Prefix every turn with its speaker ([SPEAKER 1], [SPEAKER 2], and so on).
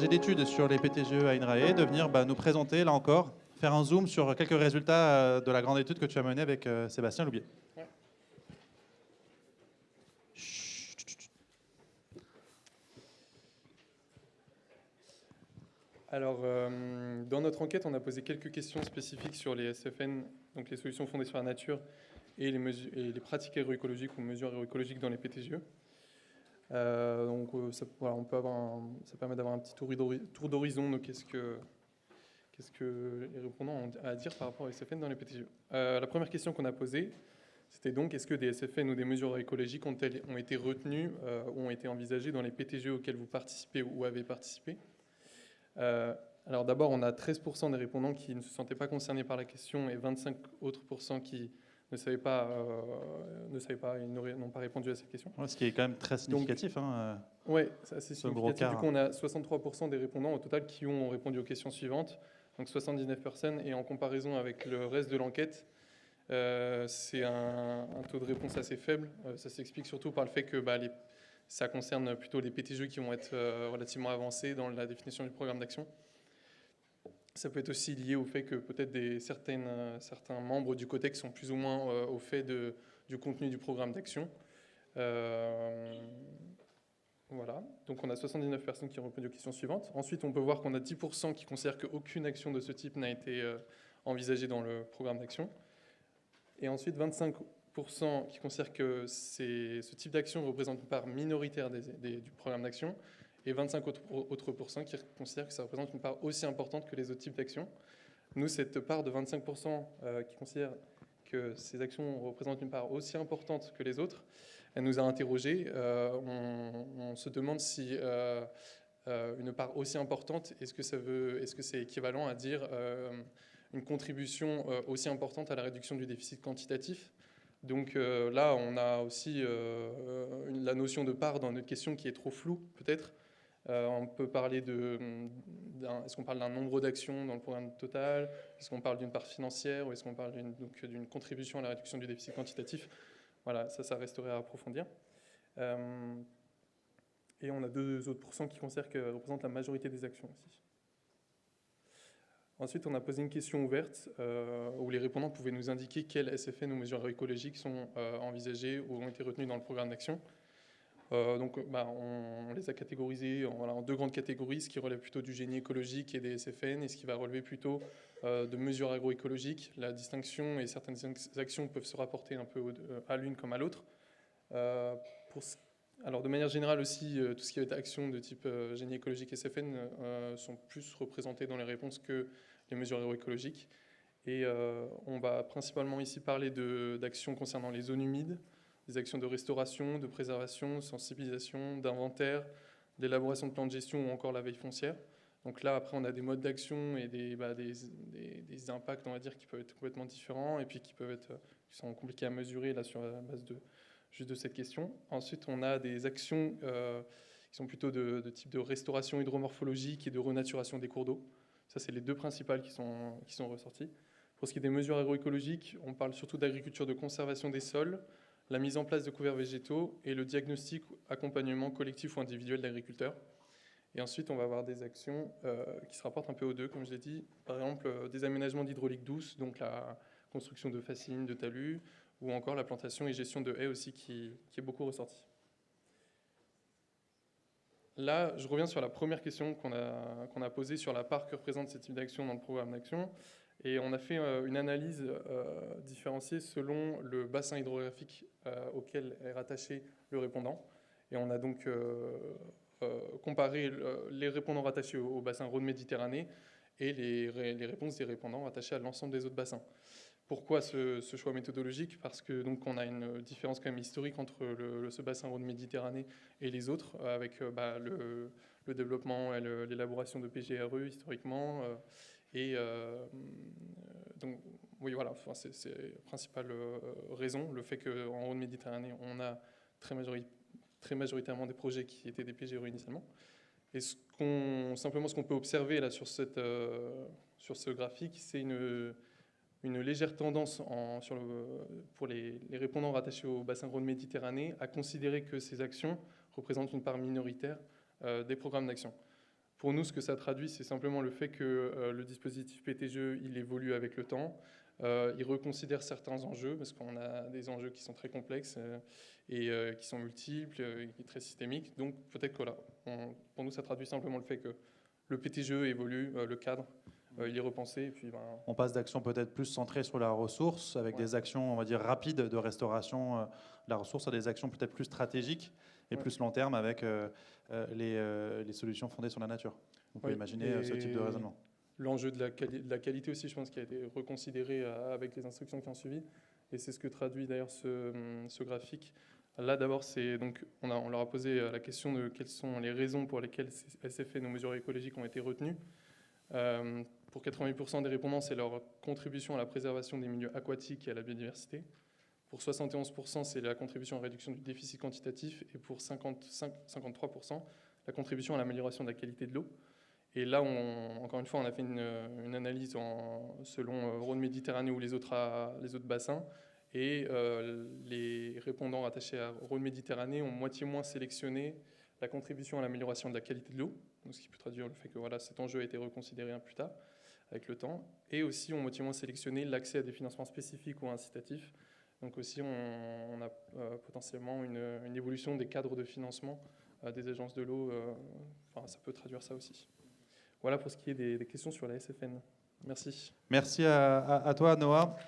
[SPEAKER 1] chargé d'études sur les PTGE à INRAE, de venir nous présenter, là encore, faire un zoom sur quelques résultats de la grande étude que tu as menée avec Sébastien Loubier.
[SPEAKER 2] Ouais. Alors, dans notre enquête, on a posé quelques questions spécifiques sur les SFN, donc les solutions fondées sur la nature, et les pratiques agroécologiques ou mesures agroécologiques dans les PTGE. Voilà, ça permet d'avoir un petit tour d'horizon de qu'est-ce que les répondants ont à dire par rapport aux SFN dans les PTGE. La première question qu'on a posée, c'était donc est-ce que des SFN ou des mesures écologiques ont été retenues ou ont été envisagées dans les PTGE auxquels vous participez ou avez participé? Alors d'abord, on a 13% des répondants qui ne se sentaient pas concernés par la question et 25 autres % qui ne savaient pas et n'ont pas répondu à cette question.
[SPEAKER 1] Ouais, ce qui est quand même très significatif.
[SPEAKER 2] Oui, c'est assez significatif. Du coup, on
[SPEAKER 1] quart.
[SPEAKER 2] a 63% des répondants au total qui ont répondu aux questions suivantes, donc 79 personnes. Et en comparaison avec le reste de l'enquête, c'est un taux de réponse assez faible. Ça s'explique surtout par le fait que ça concerne plutôt les PTGE qui vont être relativement avancés dans la définition du programme d'action. Ça peut être aussi lié au fait que peut-être certains membres du COTEX sont plus ou moins au fait du contenu du programme d'action. Voilà, donc on a 79 personnes qui ont répondu aux questions suivantes. Ensuite, on peut voir qu'on a 10% qui considèrent qu'aucune action de ce type n'a été envisagée dans le programme d'action. Et ensuite, 25% qui considèrent que ce type d'action représente une part minoritaire du programme d'action. Et 25 autres % qui considèrent que ça représente une part aussi importante que les autres types d'actions. Nous, cette part de 25% qui considèrent que ces actions représentent une part aussi importante que les autres, elle nous a interrogés. On se demande si une part aussi importante, est-ce que c'est équivalent à dire une contribution aussi importante à la réduction du déficit quantitatif? Donc là, on a aussi la notion de part dans notre question qui est trop floue, peut-être. On peut parler est-ce qu'on parle d'un nombre d'actions dans le programme total? Est-ce qu'on parle d'une part financière? Ou est-ce qu'on parle d'une contribution à la réduction du déficit quantitatif? Voilà, ça resterait à approfondir. Et on a 2 autres % qui considèrent qu'elle représente la majorité des actions aussi. Ensuite, on a posé une question ouverte où les répondants pouvaient nous indiquer quelles SFN ou mesures écologiques sont envisagées ou ont été retenues dans le programme d'action. On les a catégorisés en 2 grandes catégories, ce qui relève plutôt du génie écologique et des SFN, et ce qui va relever plutôt de mesures agroécologiques. La distinction et certaines actions peuvent se rapporter un peu à l'une comme à l'autre. Alors de manière générale aussi, tout ce qui est action de type génie écologique et SFN sont plus représentés dans les réponses que les mesures agroécologiques. Et on va principalement ici parler d'actions concernant les zones humides, des actions de restauration, de préservation, de sensibilisation, d'inventaire, d'élaboration de plans de gestion ou encore la veille foncière. Donc là, après, on a des modes d'action et des impacts, on va dire, qui peuvent être complètement différents et puis qui sont compliqués à mesurer là sur la base juste de cette question. Ensuite, on a des actions qui sont plutôt de type de restauration hydromorphologique et de renaturation des cours d'eau. Ça, c'est les 2 principales qui sont ressorties. Pour ce qui est des mesures agroécologiques, on parle surtout d'agriculture de conservation des sols, la mise en place de couverts végétaux et le diagnostic, accompagnement collectif ou individuel d'agriculteurs. Et ensuite, on va avoir des actions qui se rapportent un peu aux 2, comme je l'ai dit. Par exemple, des aménagements d'hydraulique douce, donc la construction de fascines, de talus, ou encore la plantation et gestion de haies aussi qui est beaucoup ressortie. Là, je reviens sur la première question qu'on a posée sur la part que représente ce type d'action dans le programme d'action. Et on a fait une analyse différenciée selon le bassin hydrographique auquel est rattaché le répondant. Et on a donc comparé les répondants rattachés au bassin Rhône-Méditerranée et les réponses des répondants rattachés à l'ensemble des autres bassins. Pourquoi ce choix méthodologique? Parce que donc on a une différence quand même historique entre ce bassin Rhône-Méditerranée et les autres, avec le développement et l'élaboration de PGRE historiquement. Donc oui, voilà, c'est la principale raison, le fait qu'en Rhône-Méditerranée, on a très majoritairement des projets qui étaient des PGRE initialement. Et simplement ce qu'on peut observer là sur ce graphique, c'est une légère tendance pour les répondants rattachés au bassin Rhône-Méditerranée à considérer que ces actions représentent une part minoritaire des programmes d'action. Pour nous, ce que ça traduit, c'est simplement le fait que le dispositif PTGE, il évolue avec le temps. Il reconsidère certains enjeux, parce qu'on a des enjeux qui sont très complexes et qui sont multiples, et très systémiques. Donc peut-être que voilà, pour nous, ça traduit simplement le fait que le PTGE évolue, le cadre, il est repensé. Et puis,
[SPEAKER 1] on passe d'actions peut-être plus centrées sur la ressource, avec des actions, on va dire, rapides de restauration de la ressource, à des actions peut-être plus stratégiques et plus long terme avec les solutions fondées sur la nature. On peut imaginer ce type de raisonnement.
[SPEAKER 2] L'enjeu de la qualité aussi, je pense, qui a été reconsidéré avec les instructions qui ont suivi. Et c'est ce que traduit d'ailleurs ce graphique. Là, d'abord, on leur a posé la question de quelles sont les raisons pour lesquelles SFN, nos mesures écologiques, ont été retenues. Pour 88% des répondants, c'est leur contribution à la préservation des milieux aquatiques et à la biodiversité. Pour 71%, c'est la contribution à la réduction du déficit quantitatif. Et pour 53%, la contribution à l'amélioration de la qualité de l'eau. Et là, encore une fois, on a fait une analyse selon Rhône Méditerranée ou les autres bassins. Et les répondants rattachés à Rhône Méditerranée ont moitié moins sélectionné la contribution à l'amélioration de la qualité de l'eau, ce qui peut traduire le fait que voilà, cet enjeu a été reconsidéré plus tard avec le temps. Et aussi ont moitié moins sélectionné l'accès à des financements spécifiques ou incitatifs. Donc aussi, on a potentiellement une évolution des cadres de financement des agences de l'eau. Ça peut traduire ça aussi. Voilà pour ce qui est des questions sur la SFN. Merci.
[SPEAKER 1] Merci à toi, Noah.